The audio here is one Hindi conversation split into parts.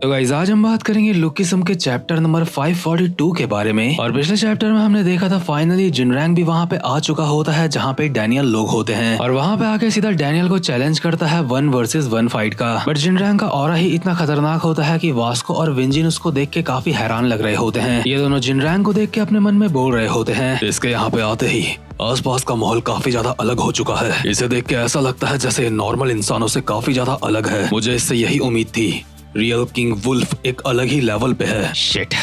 तो गाइस आज हम बात करेंगे लुक किस्म के चैप्टर नंबर 542 के बारे में। और पिछले चैप्टर में हमने देखा था फाइनली जिनरैंग भी वहाँ पे आ चुका होता है जहाँ पे डैनियल लोग होते हैं और वहाँ पे आके सीधा डैनियल को चैलेंज करता है 1 वर्सेस 1 फाइट का। बट जिनरैंग का ऑरा ही इतना खतरनाक होता है कि वास्को और विंजिन उसको देख के काफी हैरान लग रहे होते हैं। ये दोनों जिनरैंग को देख के अपने मन में बोल रहे होते हैं। इसके यहाँ पे आते ही आसपास का माहौल काफी ज्यादा अलग हो चुका है। इसे देख के ऐसा लगता है जैसे नॉर्मल इंसानों से काफी ज्यादा अलग है। मुझे इससे यही उम्मीद थी। रियल किंग वुल्फ एक अलग ही लेवल पे है। शिट,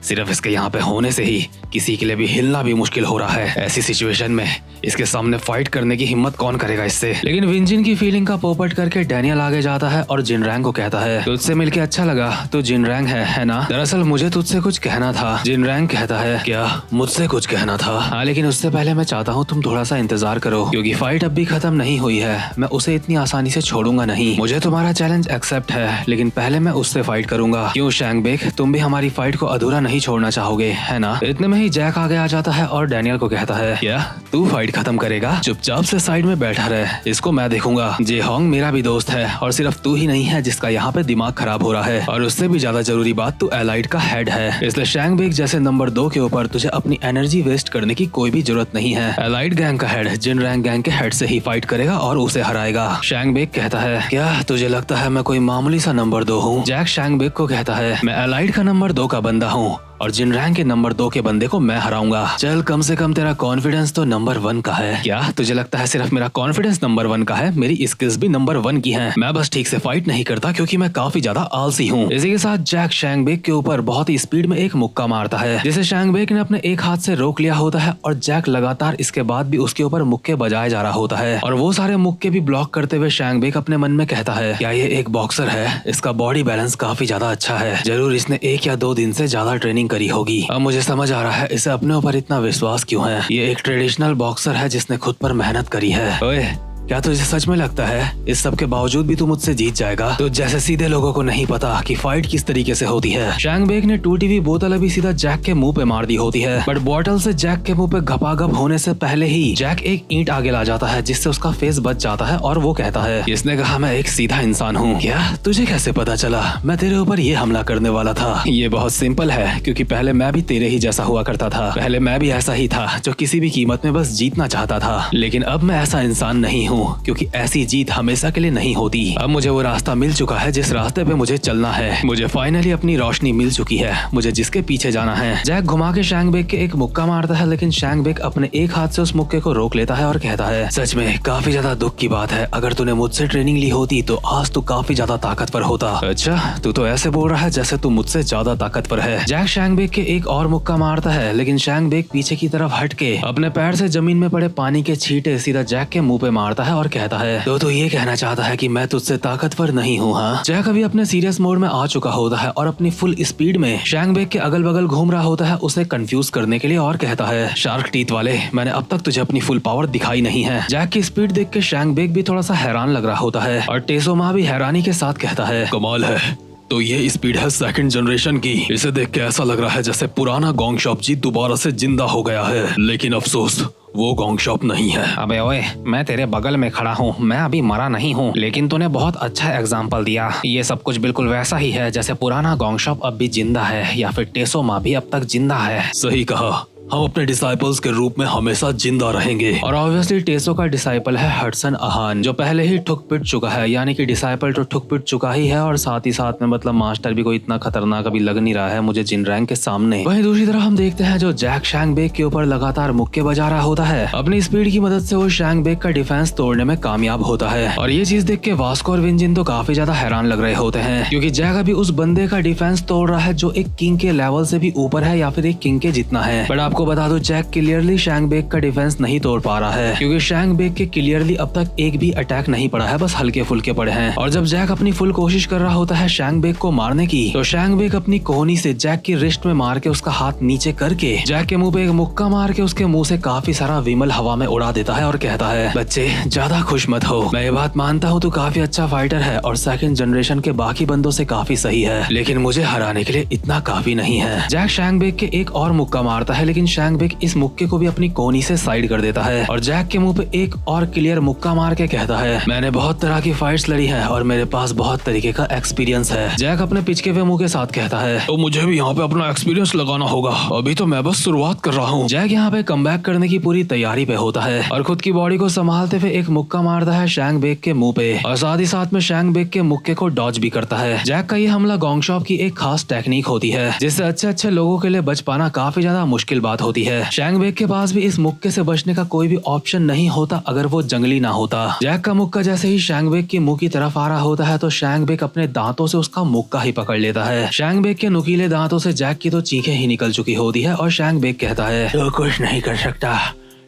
सिर्फ इसके यहाँ पे होने से ही किसी के लिए भी हिलना भी मुश्किल हो रहा है। ऐसी सिचुएशन में इसके सामने फाइट करने की हिम्मत कौन करेगा इससे। लेकिन विंजिन की फीलिंग का पोपट करके डैनियल आगे जाता है और जिनरैंग को कहता है तुझसे मिलके अच्छा लगा। तो जिनरैंग है ना? दरअसल मुझे तुझसे कुछ कहना था। जिनरैंग कहता है क्या मुझसे कुछ कहना था? हाँ, लेकिन उससे पहले मैं चाहता हूँ तुम थोड़ा सा इंतजार करो क्योंकि फाइट अब भी खत्म नहीं हुई है। मैं उसे इतनी आसानी से छोड़ूंगा नहीं। मुझे तुम्हारा चैलेंज एक्सेप्ट है लेकिन पहले मैं उससे फाइट करूंगा। क्यों शैंगबेक, तुम भी हमारी फाइट को अधूरा नहीं छोड़ना चाहोगे है ना? इतने में ही जैक आगे आ जाता है और डैनियल को कहता है क्या तू फाइट खत्म करेगा? चुपचाप से साइड में बैठा रहे, इसको मैं देखूंगा। जेहोंग मेरा भी दोस्त है और सिर्फ तू ही नहीं है जिसका यहाँ पे दिमाग खराब हो रहा है। और उससे भी ज्यादा जरूरी बात, तू एलाइड का हेड है। इसलिए शैंगबेक जैसे नंबर 2 के ऊपर तुझे अपनी एनर्जी वेस्ट करने की कोई भी जरूरत नहीं है। एलाइड गैंग का हेड जिनरैंग गैंग के हेड से ही फाइट करेगा और उसे हराएगा। शैंगबेक कहता है क्या तुझे लगता है मैं कोई मामूली सा नंबर 2 हूँ? जैक शैंगबेक को कहता है मैं एलाइड का नंबर 2 का बंदा हूँ और जिनरैंग के नंबर 2 के बंदे को मैं हराऊंगा। चल कम से कम तेरा कॉन्फिडेंस तो नंबर 1 का है। क्या तुझे लगता है सिर्फ मेरा कॉन्फिडेंस नंबर 1 का है? मेरी स्किल्स भी नंबर 1 की हैं। मैं बस ठीक से फाइट नहीं करता क्योंकि मैं काफी ज्यादा आलसी हूँ। इसी के साथ जैक शैंगबेक के ऊपर बहुत ही स्पीड में एक मुक्का मारता है जिसे शैंगबेक ने अपने एक हाथ से रोक लिया होता है और जैक लगातार इसके बाद भी उसके ऊपर मुक्के बजाए जा रहा होता है और वो सारे मुक्के भी ब्लॉक करते हुए शैंगबेक अपने मन में कहता है क्या ये एक बॉक्सर है? इसका बॉडी बैलेंस काफी ज्यादा अच्छा है। जरूर इसने 1 या 2 दिन से ज्यादा ट्रेनिंग करी होगी। मुझे समझ आ रहा है इसे अपने ऊपर इतना विश्वास क्यों है। ये एक ट्रेडिशनल बॉक्सर है जिसने खुद पर मेहनत करी है। ओए, क्या तुझे सच में लगता है इस सब के बावजूद भी तू मुझसे जीत जाएगा? तो जैसे सीधे लोगों को नहीं पता कि फाइट किस तरीके से होती है। शैंगबेक ने टूटी हुई बोतल अभी सीधा जैक के मुंह पे मार दी होती है बट बोतल से जैक के मुंह पे घपाघप होने से पहले ही जैक एक ईंट आगे ला जाता है जिससे उसका फेस बच जाता है और वो कहता है इसने कहा मैं एक सीधा इंसान हूँ। क्या तुझे कैसे पता चला मैं तेरे ऊपर ये हमला करने वाला था? ये बहुत सिंपल है क्योंकि पहले मैं भी तेरे ही जैसा हुआ करता था। पहले मैं भी ऐसा ही था जो किसी भी कीमत में बस जीतना चाहता था। लेकिन अब मैं ऐसा इंसान नहीं हूँ क्योंकि जीत हमेशा के लिए नहीं होती। अब मुझे वो रास्ता मिल चुका है जिस रास्ते पे मुझे चलना है। मुझे फाइनली अपनी रोशनी मिल चुकी है। मुझे जिसके पीछे जाना है। जैक घुमा के शैंगबेक के एक मुक्का मारता है लेकिन शैंगबेक अपने एक हाथ से उस मुक्के को रोक लेता है और कहता है सच में काफी ज्यादा दुख की बात है। अगर तूने मुझसे ट्रेनिंग ली होती तो आज तू काफी ज्यादा ताकतवर होता। अच्छा, तू तो ऐसे बोल रहा है जैसे तू मुझसे ज्यादा ताकतवर है। जैक शैंगबेक के एक और मुक्का मारता है लेकिन शैंगबेक पीछे की तरफ हट के अपने पैर से जमीन में पड़े पानी के छींटे सीधा जैक के मुंह पे मारता है और कहता है तो ये कहना चाहता है कि मैं तुझसे ताकतवर नहीं हूँ? हाँ। जैक अभी अपने सीरियस मोड में आ चुका होता है और अपनी फुल स्पीड में शैंगबेक के अगल बगल घूम रहा होता है उसे कंफ्यूज करने के लिए और कहता है शार्क टीथ वाले, मैंने अब तक तुझे अपनी फुल पावर दिखाई नहीं है। जैक की स्पीड देख के शैंगबेक भी थोड़ा सा हैरान लग रहा होता है और टेसोमा भी हैरानी के साथ कहता है कमाल है। तो ये स्पीड है 2nd जनरेशन की। इसे देख के ऐसा लग रहा है जैसे पुराना गोंग शॉप जी दोबारा से जिंदा हो गया है। लेकिन अफसोस वो गोंग शॉप नहीं है। अबे ओए, मैं तेरे बगल में खड़ा हूँ, मैं अभी मरा नहीं हूँ। लेकिन तूने बहुत अच्छा एग्जाम्पल दिया। ये सब कुछ बिल्कुल वैसा ही है जैसे पुराना गोंग शॉप अब भी जिंदा है या फिर टेसोमा भी अब तक जिंदा है। सही कहा, हम अपने डिसाइपल्स के रूप में हमेशा जिंदा रहेंगे। और ऑब्वियसली टेसो का डिसाइपल है हडसन अहान जो पहले ही ठुक पिट चुका है। यानी कि डिसाइपल तो ठुक पिट चुका ही है और साथ ही साथ में मतलब मास्टर भी कोई इतना खतरनाक अभी लग नहीं रहा है मुझे जिनरैंग के सामने। वहीं दूसरी तरफ हम देखते हैं जो जैक शैंगबेक के ऊपर लगातार मुक्के बजा रहा होता है। अपनी स्पीड की मदद से वो शैंगबेक का डिफेंस तोड़ने में कामयाब होता है और ये चीज देख के वास्को और विंजिन तो काफी ज्यादा हैरान लग रहे होते हैं क्योंकि जैक अभी उस बंदे का डिफेंस तोड़ रहा है जो एक किंग के लेवल से भी ऊपर है या फिर एक किंग के जितना है। बट आपको बता दो जैक क्लियरली शैंगबेक का डिफेंस नहीं तोड़ पा रहा है क्योंकि शैंगबेक के क्लियरली अब तक एक भी अटैक नहीं पड़ा है, बस हल्के फुल्के पड़े हैं। और जब जैक अपनी फुल कोशिश कर रहा होता है शैंगबेक को मारने की तो शैंगबेक अपनी कोहनी से जैक की रिस्ट में मार के उसका हाथ नीचे करके जैक के मुंह पे एक मुक्का मार के उसके मुंह से काफी सारा विमल हवा में उड़ा देता है और कहता है बच्चे ज्यादा खुश मत हो, मैं ये बात मानता हूँ तू काफी अच्छा फाइटर है और 2nd जनरेशन के बाकी बंदों से काफी सही है लेकिन मुझे हराने के लिए इतना काफी नहीं है। जैक शैंगबेक के एक और मुक्का मारता है लेकिन लेकिन शैंग बेक इस मुक्के को भी अपनी कोहनी से साइड कर देता है और जैक के मुंह पे एक और क्लियर मुक्का मार के कहता है, मैंने बहुत तरह की फाइट्स लड़ी है और मेरे पास बहुत तरीके का एक्सपीरियंस है। जैक अपने पिचके हुए मुंह के साथ कहता है, तो मुझे भी यहाँ पे अपना एक्सपीरियंस लगाना होगा, अभी तो मैं बस शुरुआत कर रहा हूँ। जैक यहाँ पे कमबैक करने की पूरी तैयारी पे होता है और खुद की बॉडी को संभालते हुए एक मुक्का मारता है शैंग बेक के मुंह पे और साथ ही साथ में शैंग बेक के मुक्के को डॉज भी करता है। जैक का ये हमला गोंग शॉप की एक खास टेक्निक होती है जिससे अच्छे लोगों के लिए बच पाना काफी ज्यादा मुश्किल बात होती है। शैंग बेक के पास भी इस मुक्के से बचने का कोई भी ऑप्शन नहीं होता अगर वो जंगली ना होता। जैक का मुक्का जैसे ही शैंग बेक की मुंह की तरफ आ रहा होता है तो शैंग बेक अपने दांतों से उसका मुक्का ही पकड़ लेता है। शैंग बेक के नुकीले दांतों से जैक की तो चीखें ही निकल चुकी होती है और शैंग बेक कहता है, तो कुछ नहीं कर सकता,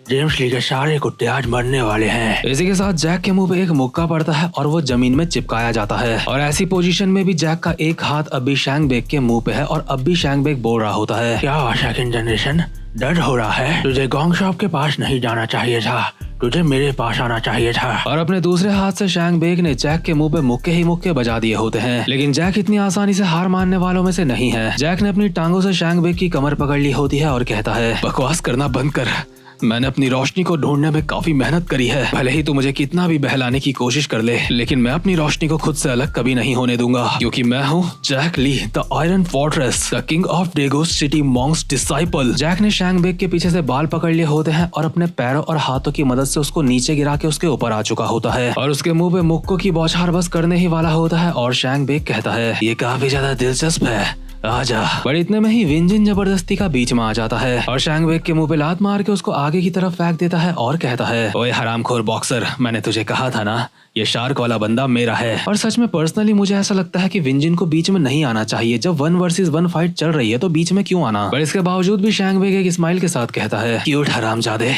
जेम्स ली के सारे कुत्ते आज मरने वाले हैं। इसी के साथ जैक के मुंह पे एक मुक्का पड़ता है और वो जमीन में चिपकाया जाता है और ऐसी पोजीशन में भी जैक का एक हाथ अब भी शैंग बेक के मुंह पे है और अब भी शैंग बेक बोल रहा होता है, क्या सेकंड जनरेशन दर्द हो रहा है? तुझे गोंग शॉप के पास नहीं जाना चाहिए था, तुझे मेरे पास आना चाहिए था। और अपने दूसरे हाथ से शैंग बेक ने जैक के मुंह पे मुक्के ही मुक्के बजा दिए होते हैं। लेकिन जैक इतनी आसानी से हार मानने वालों में से नहीं है। जैक ने अपनी टांगों से शैंग बेक की कमर पकड़ ली होती है और कहता है, बकवास करना बंद कर, मैंने अपनी रोशनी को ढूंढने में काफी मेहनत करी है। भले ही तू मुझे कितना भी बहलाने की कोशिश कर ले, लेकिन मैं अपनी रोशनी को खुद से अलग कभी नहीं होने दूंगा, क्योंकि मैं हूँ Jack Lee, the iron fortress, the king of Degos city monks disciple. जैक ने शैंग बेक के पीछे से बाल पकड़ लिए होते हैं और अपने पैरों और हाथों की मदद से उसको नीचे गिरा के उसके ऊपर आ चुका होता है और उसके मुंह पे मुक्कों की बौछार बस करने ही वाला होता है और शैंग बेक कहता है, ये काफी ज्यादा दिलचस्प है, आजा। पर इतने में ही विंजिन जबरदस्ती का बीच में आ जाता है और शैंग बेक के मुंह पे लात मार के उसको आगे की तरफ फेंक देता है और कहता है, ओए हरामखोर बॉक्सर, मैंने तुझे कहा था ना, ये शार्क वाला बंदा मेरा है। और सच में पर्सनली मुझे ऐसा लगता है कि विंजिन को बीच में नहीं आना चाहिए। जब 1 वर्सेस 1 फाइट चल रही है तो बीच में क्यों आना? पर इसके बावजूद भी शैंग बेक एक स्माइल के साथ कहता है, क्यूट हरामजादे,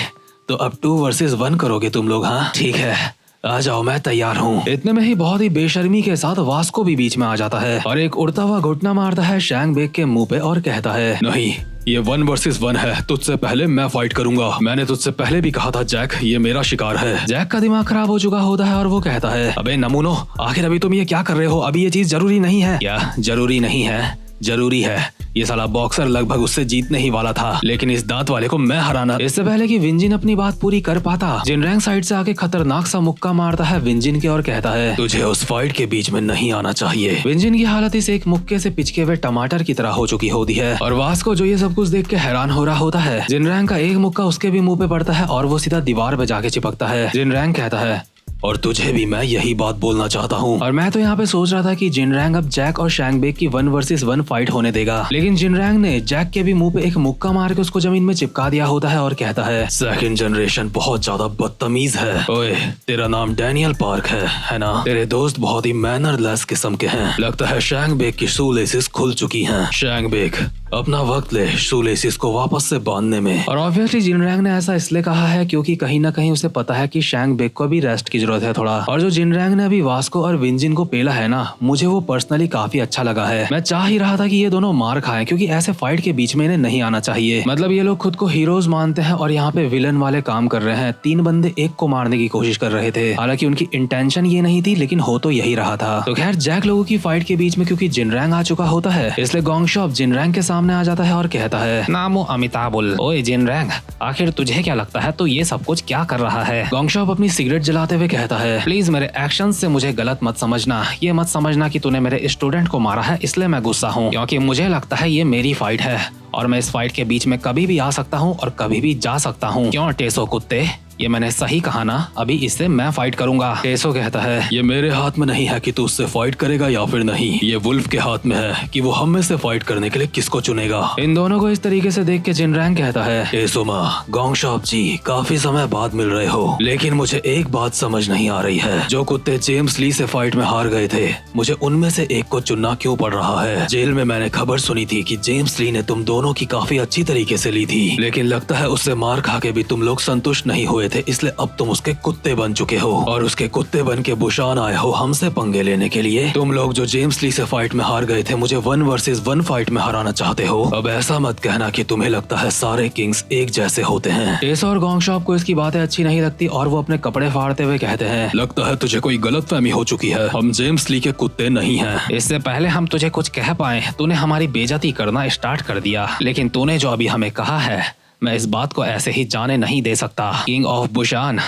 तो अब 2 वर्सेस 1 करोगे तुम लोग? हाँ ठीक है, आ जाओ, मैं तैयार हूँ। इतने में ही बहुत ही बेशर्मी के साथ वास्को भी बीच में आ जाता है और एक उड़ता हुआ घुटना मारता है शैंग बेक के मुंह पे और कहता है, नहीं, ये 1 वर्सेस 1 है, तुझसे पहले मैं फाइट करूंगा। मैंने तुझसे पहले भी कहा था जैक, ये मेरा शिकार है। जैक का दिमाग खराब हो चुका होता है और वो कहता है, अबे नमूनो, आखिर अभी तुम ये क्या कर रहे हो? अभी ये चीज जरूरी नहीं है। क्या जरूरी नहीं है? जरूरी है। ये साला बॉक्सर लगभग उससे जीतने ही वाला था, लेकिन इस दांत वाले को मैं हराना। इससे पहले कि विंजिन अपनी बात पूरी कर पाता, जिनरैंग साइड से आके खतरनाक सा मुक्का मारता है विंजिन के और कहता है, तुझे उस फाइट के बीच में नहीं आना चाहिए। विंजिन की हालत इस एक मुक्के से पिचके हुए टमाटर की तरह हो चुकी होती है और वास्को जो ये सब कुछ देख के हैरान हो रहा होता है। जिनरैंग का एक मुक्का उसके भी मुंह पे पड़ता है और वो सीधा दीवार पे जाके चिपकता है। जिनरैंग कहता है, और तुझे भी मैं यही बात बोलना चाहता हूँ। और मैं तो यहाँ पे सोच रहा था कि जिनरैंग अब जैक और शैंग बेक की 1 वर्सेस 1 फाइट होने देगा, लेकिन जिनरैंग ने जैक के भी मुंह पे एक मुक्का मार के उसको जमीन में चिपका दिया होता है और कहता है, सेकंड जनरेशन बहुत ज्यादा बदतमीज है। ओए, तेरा नाम डैनियल पार्क है ना? तेरे दोस्त बहुत ही मैनरलेस किस्म के हैं। लगता है शैंग बेक की शूलेसिस खुल चुकी हैं। शैंग बेक, अपना वक्त ले शूलेसिस को वापस से बांधने में। और ऑब्वियसली जिनरैंग ने ऐसा इसलिए कहा है क्योंकि कहीं ना कहीं उसे पता है कि शैंग बेक को भी रेस्ट की जरूरत है थोड़ा। और जो जिनरैंग ने अभी वास्को और विंजिन को पेला है ना, मुझे वो पर्सनली काफी अच्छा लगा है। मैं चाह ही रहा था कि ये दोनों मार खाएं, क्योंकि ऐसे फाइट के बीच में इन्हें नहीं आना चाहिए। मतलब ये लोग खुद को हीरोज मानते हैं और यहाँ पे विलन वाले काम कर रहे हैं। 3 बंदे एक को मारने की कोशिश कर रहे थे, हालांकि उनकी इंटेंशन ये नहीं थी, लेकिन हो तो यही रहा था। तो खैर, जैक लोगों की फाइट के बीच में क्योंकि जिनरैंग आ चुका होता है, इसलिए गोंग शॉप जिनरैंग के सामने आ जाता है और कहता है, नामो अमिताबुल, ओए जिनरैंग, आखिर तुझे क्या लगता है तू ये सब कुछ क्या कर रहा है? गोंग शॉप अपनी सिगरेट जलाते हुए कहता है, प्लीज मेरे एक्शन से मुझे गलत मत समझना। ये मत समझना कि तूने मेरे स्टूडेंट को मारा है इसलिए मैं गुस्सा हूँ, क्योंकि मुझे लगता है ये मेरी फाइट है और मैं इस फाइट के बीच में कभी भी आ सकता हूँ और कभी भी जा सकता हूँ। क्यों टेसो कुत्ते, ये मैंने सही कहा ना? अभी इससे मैं फाइट करूंगा। टेसो कहता है, ये मेरे हाथ में नहीं है कि तू उससे फाइट करेगा या फिर नहीं, ये वुल्फ के हाथ में है कि वो हम में से फाइट करने के लिए किसको चुनेगा। इन दोनों को इस तरीके से देख के जिनरैंग कहता है, टेसोमा, गोंग शॉप जी, काफी समय बाद मिल रहे हो, लेकिन मुझे एक बात समझ नहीं आ रही है। जो कुत्ते जेम्स ली से फाइट में हार गए थे, मुझे उनमें से एक को चुनना क्यों पड़ रहा है? जेल में मैंने खबर सुनी थी कि जेम्स ली ने तुम दोनों की काफी अच्छी तरीके से ली थी, लेकिन लगता है उससे मार खा के भी तुम लोग संतुष्ट नहीं हुए थे, इसलिए अब तुम उसके कुत्ते बन चुके हो और उसके कुत्ते बन के बुशान आए हो हमसे पंगे लेने के लिए। तुम लोग जो जेम्स ली से फाइट में हार गए थे, मुझे 1 वर्सेस 1 फाइट में हराना चाहते हो। अब ऐसा मत कहना कि तुम्हें लगता है सारे किंग्स एक जैसे होते हैं। टेसो और गोंग शॉप को इसकी बातें अच्छी नहीं लगती और वो अपने कपड़े फाड़ते हुए कहते हैं, लगता है तुझे कोई गलतफहमी हो चुकी है, हम जेम्स ली के कुत्ते नहीं हैं। इससे पहले हम तुझे कुछ कह पाए, तूने हमारी बेइज्जती करना स्टार्ट कर दिया, लेकिन तूने जो अभी हमें कहा है मैं इस बात को ऐसे ही जाने नहीं दे सकता। किंग ऑफ बुशान,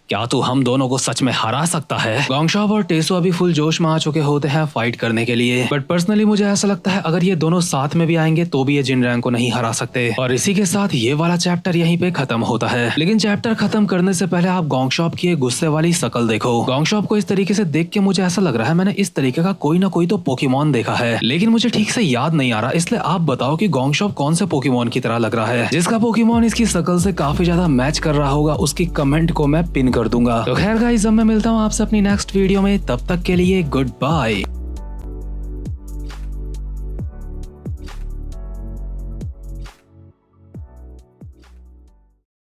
क्या तू हम दोनों को सच में हरा सकता है? गोंगशॉप और टेसो अभी फुल जोश में आ चुके होते हैं फाइट करने के लिए, बट पर्सनली मुझे ऐसा लगता है अगर ये दोनों साथ में भी आएंगे तो भी ये जिनरैंग को नहीं हरा सकते। और इसी के साथ ये वाला चैप्टर यहीं पे खत्म होता है। लेकिन चैप्टर खत्म करने से पहले आप गोंगशॉप की गुस्से वाली शकल देखो। गोंगशॉप को इस तरीके से देख के मुझे ऐसा लग रहा है मैंने इस तरीके का कोई ना कोई तो पोकेमॉन देखा है, लेकिन मुझे ठीक से याद नहीं आ रहा। इसलिए आप बताओ कि गोंगशॉप कौन से पोकेमॉन की तरह लग रहा है? जिसका पोकेमॉन इसकी शकल से काफी ज्यादा मैच कर रहा होगा उसकी कमेंट को मैं पिन कर दूंगा। तो खैर गाइस, अब मैं मिलता हूँ आपसे अपनी नेक्स्ट वीडियो में, तब तक के लिए गुड बाय।